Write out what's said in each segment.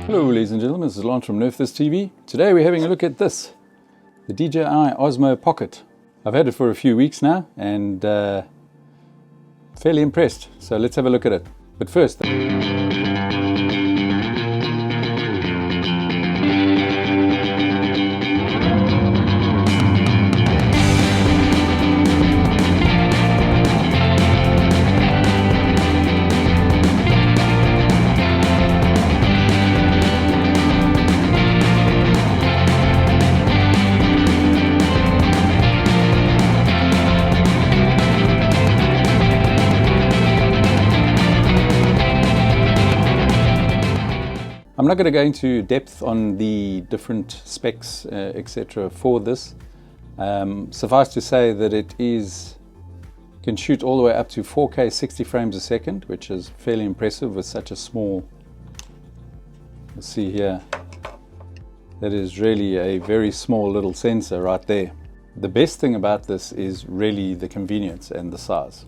Hello ladies and gentlemen, this is Lance from NerfThis.TV. Today we're having a look at this, the DJI Osmo POCKET. I've had it for a few weeks now and fairly impressed, so let's have a look at it. But first, I'm not going to go into depth on the different specs, etc. for this. Suffice to say that it can shoot all the way up to 4K 60 frames a second, which is fairly impressive with such a small, let's see here, that is really a very small little sensor right there. The best thing about this is really the convenience and the size.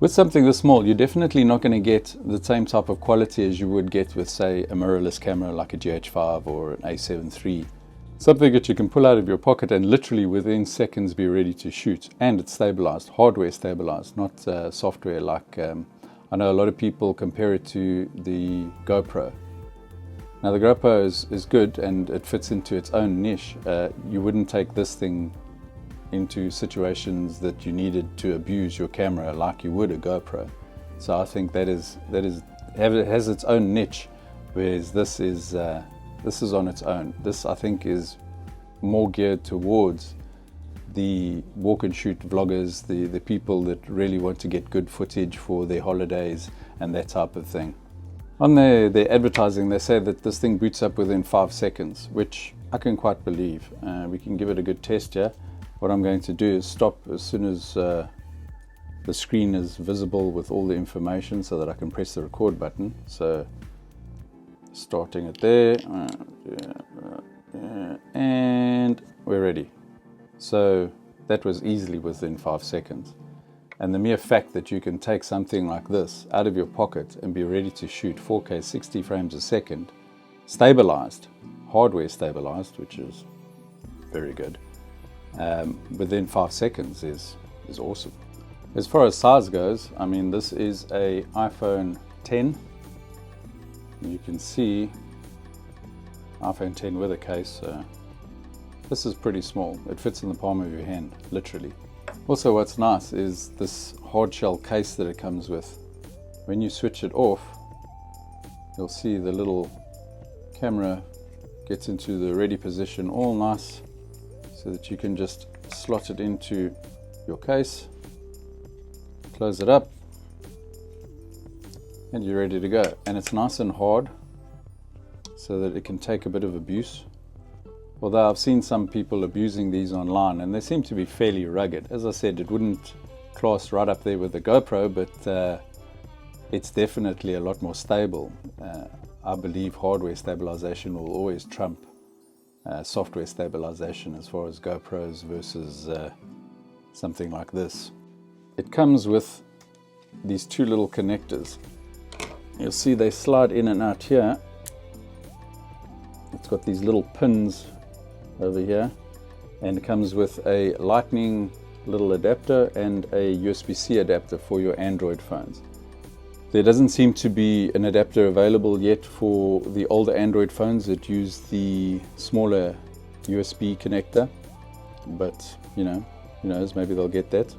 With something this small, you're definitely not going to get the same type of quality as you would get with, say, a mirrorless camera like a GH5 or an A7 III. Something that you can pull out of your pocket and literally within seconds be ready to shoot. And it's stabilized, hardware stabilized, not software like, I know a lot of people compare it to the GoPro. Now the GoPro is good and it fits into its own niche. You wouldn't take this thing into situations that you needed to abuse your camera like you would a GoPro. So I think that has its own niche, whereas this is on its own. This I think is more geared towards the walk and shoot vloggers, the people that really want to get good footage for their holidays and that type of thing. On their advertising, they say that this thing boots up within 5 seconds, which I can quite believe. We can give it a good test here. What I'm going to do is stop as soon as the screen is visible with all the information so that I can press the record button. So starting it there, and we're ready. So that was easily within 5 seconds. And the mere fact that you can take something like this out of your pocket and be ready to shoot 4K 60 frames a second, stabilized, hardware stabilized, which is very good. Within 5 seconds is awesome. As far as size goes, I mean, this is a iPhone 10. You can see iPhone 10 with a case. This is pretty small. It fits in the palm of your hand, literally. Also, what's nice is this hard shell case that it comes with. When you switch it off, you'll see the little camera gets into the ready position, all nice, so that you can just slot it into your case, close it up, and you're ready to go. And it's nice and hard so that it can take a bit of abuse. Although I've seen some people abusing these online and they seem to be fairly rugged. As I said, it wouldn't class right up there with the GoPro, but it's definitely a lot more stable. I believe hardware stabilization will always trump software stabilization as far as GoPros versus something like this. It comes with these two little connectors. You'll see they slide in and out here. It's got these little pins over here, and it comes with a lightning little adapter and a USB-C adapter for your Android phones. There doesn't seem to be an adapter available yet for the older Android phones that use the smaller USB connector, but you know, who knows, maybe they'll get that.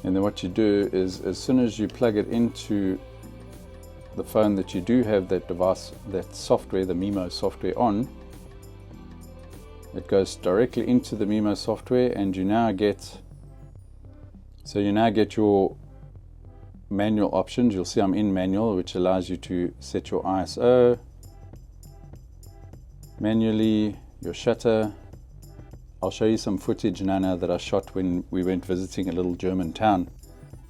And then what you do is, as soon as you plug it into the phone that you do have that device, that software, the Mimo software on, it goes directly into the Mimo software, and you now get your manual options. You'll see I'm in manual, which allows you to set your ISO manually, your shutter. I'll show you some footage now that I shot when we went visiting a little German town,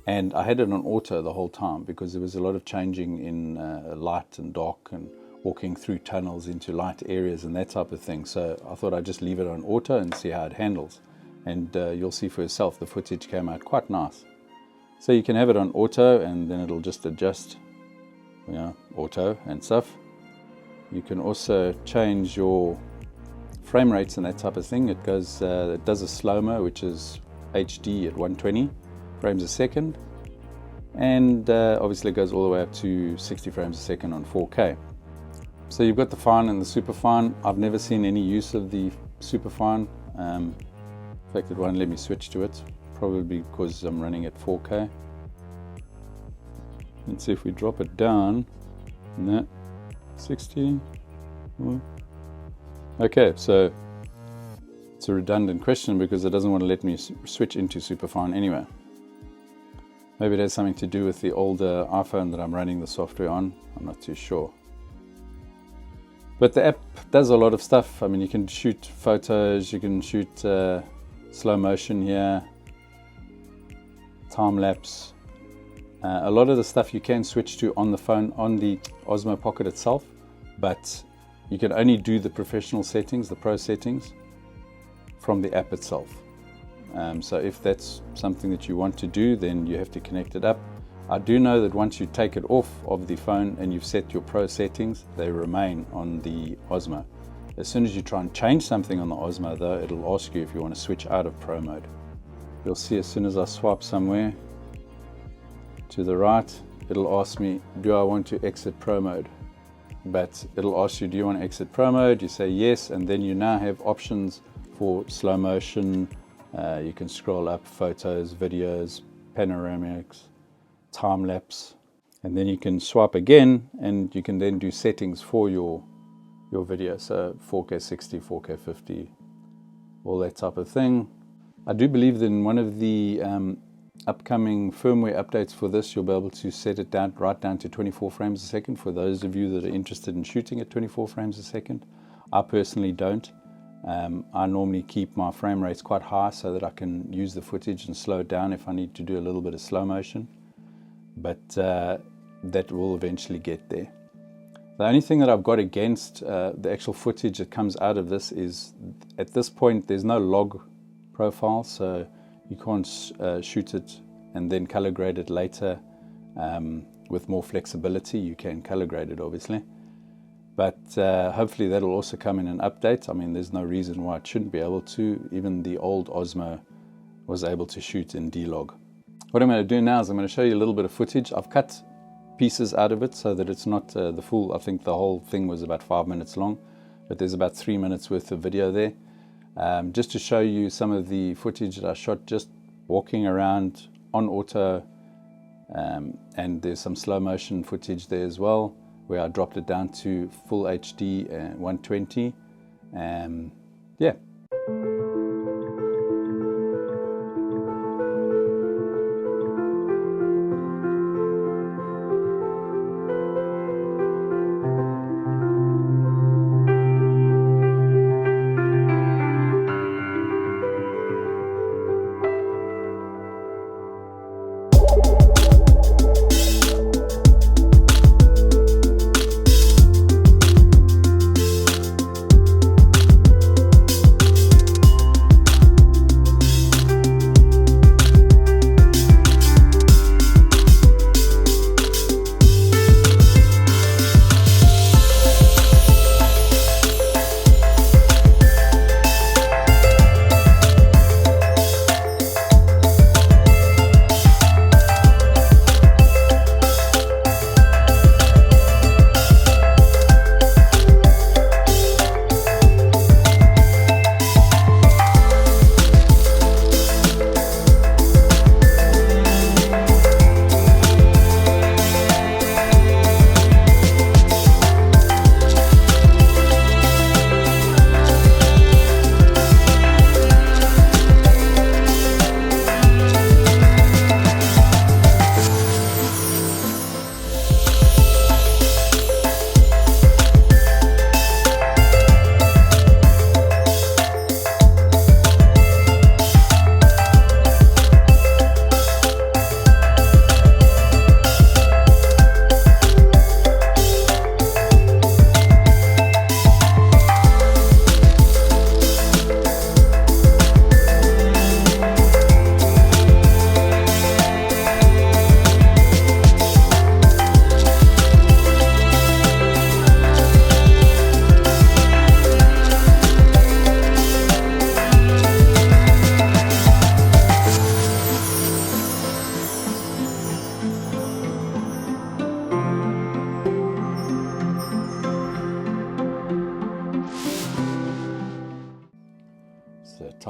and I had it on auto the whole time because there was a lot of changing in light and dark and walking through tunnels into light areas and that type of thing. So I thought I'd just leave it on auto and see how it handles, and you'll see for yourself the footage came out quite nice. So you can have it on auto and then it'll just adjust, auto and stuff. You can also change your frame rates and that type of thing. It does a slow-mo, which is HD at 120 frames a second, and obviously it goes all the way up to 60 frames a second on 4K. So you've got the fine and the super fine. I've never seen any use of the super fine. In fact, it won't let me switch to it, probably because I'm running at 4K. Let's see if we drop it down. No, 60. Okay, so it's a redundant question because it doesn't want to let me switch into superfine anyway. Maybe it has something to do with the older iPhone that I'm running the software on. I'm not too sure. But the app does a lot of stuff. I mean, you can shoot photos, you can shoot slow motion here, time lapse. A lot of the stuff you can switch to on the phone, on the Osmo Pocket itself, but you can only do the professional settings, the pro settings, from the app itself. So if that's something that you want to do, then you have to connect it up. I do know that once you take it off of the phone and you've set your pro settings, they remain on the Osmo. As soon as you try and change something on the Osmo though, it'll ask you if you want to switch out of pro mode. You'll see as soon as I swipe somewhere to the right, it'll ask me, do I want to exit pro mode? But it'll ask you, do you want to exit pro mode? You say yes, and then you now have options for slow motion. You can scroll up photos, videos, panoramics, time lapse, and then you can swipe again and you can then do settings for your video. So 4K 60, 4K 50, all that type of thing. I do believe that in one of the upcoming firmware updates for this, you'll be able to set it down right down to 24 frames a second for those of you that are interested in shooting at 24 frames a second. I personally don't. I normally keep my frame rates quite high so that I can use the footage and slow it down if I need to do a little bit of slow motion, but that will eventually get there. The only thing that I've got against the actual footage that comes out of this is, at this point there's no log profile, so you can't shoot it and then color grade it later. With more flexibility you can color grade it obviously, but hopefully that'll also come in an update. I mean, there's no reason why it shouldn't be able to. Even the old Osmo was able to shoot in D-Log. What I'm going to do now is I'm going to show you a little bit of footage. I've cut pieces out of it so that it's not the full. I think the whole thing was about 5 minutes long, but there's about 3 minutes worth of video there. Just to show you some of the footage that I shot just walking around on auto, and there's some slow motion footage there as well, where I dropped it down to full HD 120. Yeah.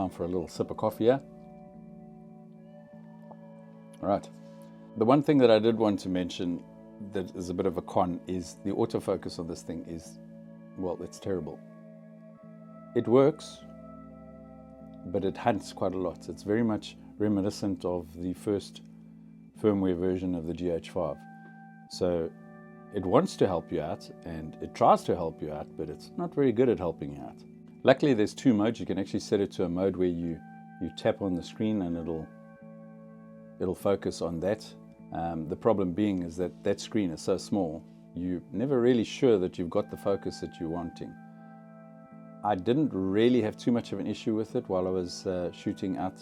time for a little sip of coffee here. All right. The one thing that I did want to mention that is a bit of a con is the autofocus on this thing is, well, it's terrible. It works, but it hunts quite a lot. It's very much reminiscent of the first firmware version of the GH5. So it wants to help you out and it tries to help you out, but it's not very good at helping you out. Luckily, there's two modes. You can actually set it to a mode where you tap on the screen and it'll focus on that. The problem being is that screen is so small, you're never really sure that you've got the focus that you're wanting. I didn't really have too much of an issue with it while I was shooting out,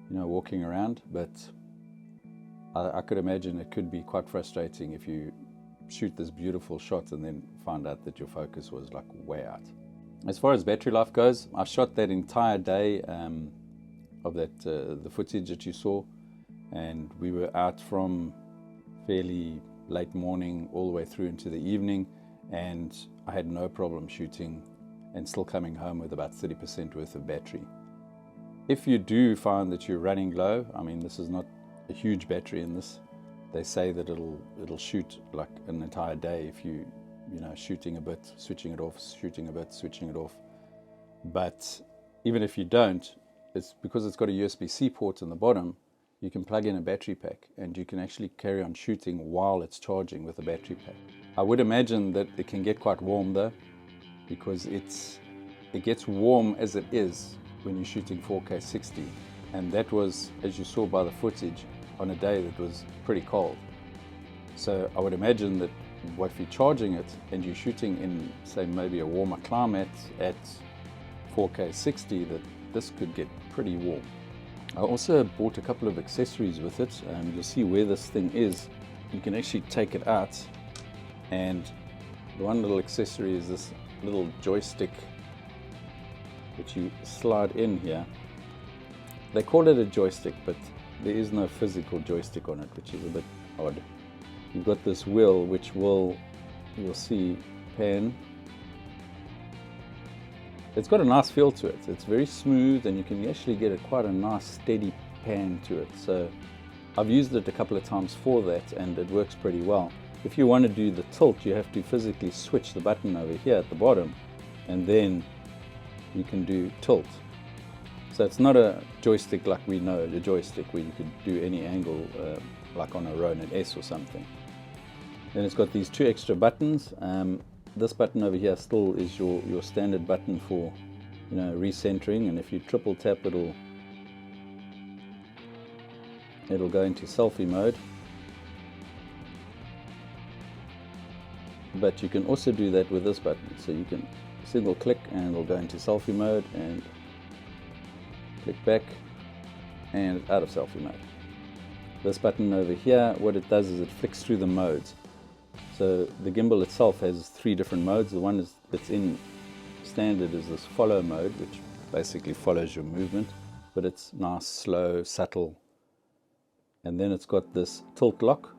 walking around, but I could imagine it could be quite frustrating if you shoot this beautiful shot and then find out that your focus was like way out. As far as battery life goes, I shot that entire day of the footage that you saw, and we were out from fairly late morning all the way through into the evening, and I had no problem shooting and still coming home with about 30% worth of battery. If you do find that you're running low, I mean, this is not a huge battery in this. They say that it'll shoot like an entire day if you shooting a bit, switching it off, shooting a bit, switching it off. But even if you don't, it's because it's got a USB-C port on the bottom, you can plug in a battery pack and you can actually carry on shooting while it's charging with a battery pack. I would imagine that it can get quite warm though, because it gets warm as it is when you're shooting 4K 60, and that was, as you saw by the footage, on a day that was pretty cold. So I would imagine that if you're charging it and you're shooting in, say, maybe a warmer climate at 4K 60, that this could get pretty warm. I also bought a couple of accessories with it, and you'll see where this thing is. You can actually take it out, and the one little accessory is this little joystick which you slide in here. They call it a joystick, but there is no physical joystick on it, which is a bit odd. You've got this wheel which you'll see pan. It's got a nice feel to it. It's very smooth and you can actually get quite a nice steady pan to it. So I've used it a couple of times for that and it works pretty well. If you want to do the tilt, you have to physically switch the button over here at the bottom and then you can do tilt. So it's not a joystick like we know, the joystick where you could do any angle like on a Ronin S or something. Then it's got these two extra buttons. This button over here still is your standard button for recentering, and if you triple tap it'll go into selfie mode. But you can also do that with this button, so you can single click and it'll go into selfie mode and click back and it's out of selfie mode. This button over here, what it does is it flicks through the modes. So the gimbal itself has 3 different modes. The one that's in standard is this follow mode, which basically follows your movement, but it's nice, slow, subtle. And then it's got this tilt lock,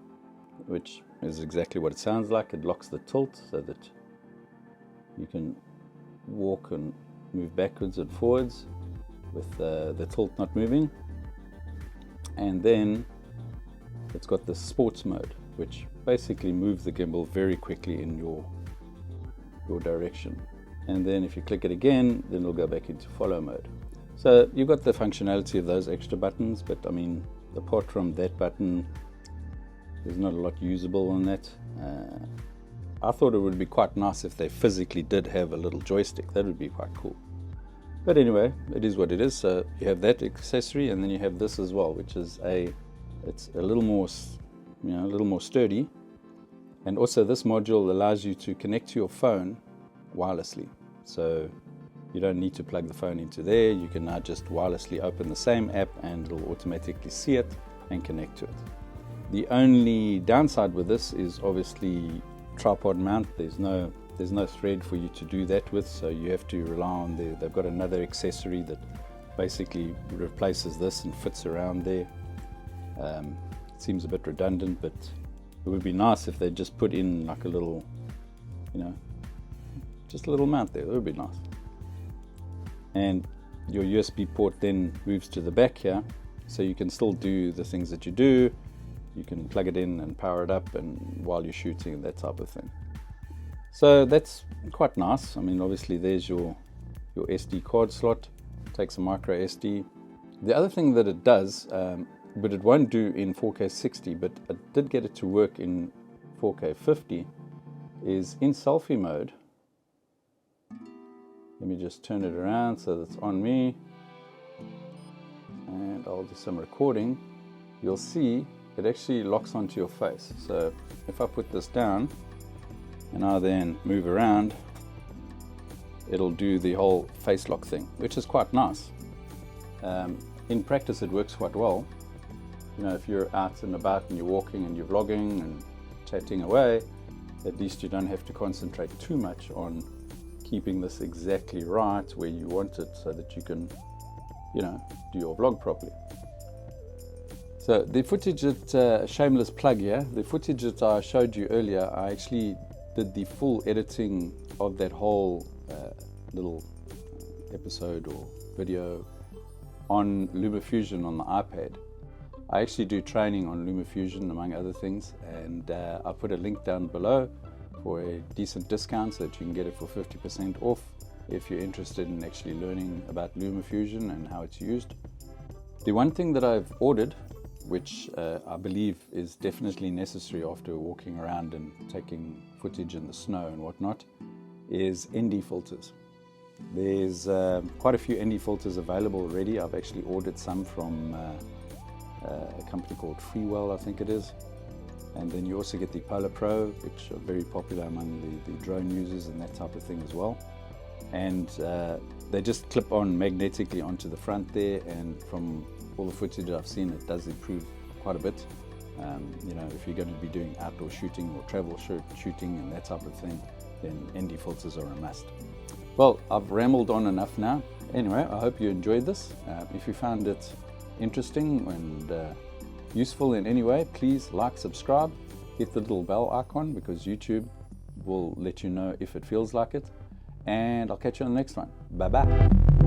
which is exactly what it sounds like. It locks the tilt so that you can walk and move backwards and forwards with the tilt not moving. And then it's got the sports mode, which basically moves the gimbal very quickly in your direction. And then if you click it again, then it'll go back into follow mode. So you've got the functionality of those extra buttons, but I mean, apart from that button, there's not a lot usable on that. I thought it would be quite nice if they physically did have a little joystick. That would be quite cool. But anyway, it is what it is. So you have that accessory, and then you have this as well, which is it's a little more, a little more sturdy. And also this module allows you to connect to your phone wirelessly. So you don't need to plug the phone into there. You can now just wirelessly open the same app and it'll automatically see it and connect to it. The only downside with this is obviously tripod mount. There's no thread for you to do that with, so you have to rely on they've got another accessory that basically replaces this and fits around there. It seems a bit redundant, but it would be nice if they just put in like a little, just a little mount there. That would be nice. And your USB port then moves to the back here, so you can still do the things that you do. You can plug it in and power it up and while you're shooting and that type of thing. So that's quite nice. I mean, obviously there's your SD card slot, takes a micro SD. The other thing that it does, but it won't do in 4K 60, but I did get it to work in 4K 50, is in selfie mode. Let me just turn it around so that's on me, and I'll do some recording. You'll see it actually locks onto your face. So if I put this down and I then move around, it'll do the whole face lock thing, which is quite nice. In practice it works quite well. You know, if you're out and about and you're walking and you're vlogging and chatting away, at least you don't have to concentrate too much on keeping this exactly right where you want it, so that you can, you know, do your vlog properly. So the footage that, shameless plug here, the footage that I showed you earlier, I actually did the full editing of that whole little episode or video on LumaFusion on the iPad. I actually do training on LumaFusion among other things, and I put a link down below for a decent discount so that you can get it for 50% off if you're interested in actually learning about LumaFusion and how it's used. The one thing that I've ordered, which I believe is definitely necessary after walking around and taking footage in the snow and whatnot, is ND filters. There's quite a few ND filters available already. I've actually ordered some from a company called Freewell, I think it is. And then you also get the Polar Pro, which are very popular among the drone users and that type of thing as well. And they just clip on magnetically onto the front there, and from all the footage I've seen, it does improve quite a bit. You know, if you're going to be doing outdoor shooting or travel shooting and that type of thing, then ND filters are a must. Well, I've rambled on enough now. Anyway, I hope you enjoyed this. If you found it interesting and useful in any way, please like, subscribe, hit the little bell icon, because YouTube will let you know if it feels like it. And I'll catch you on the next one. Bye bye.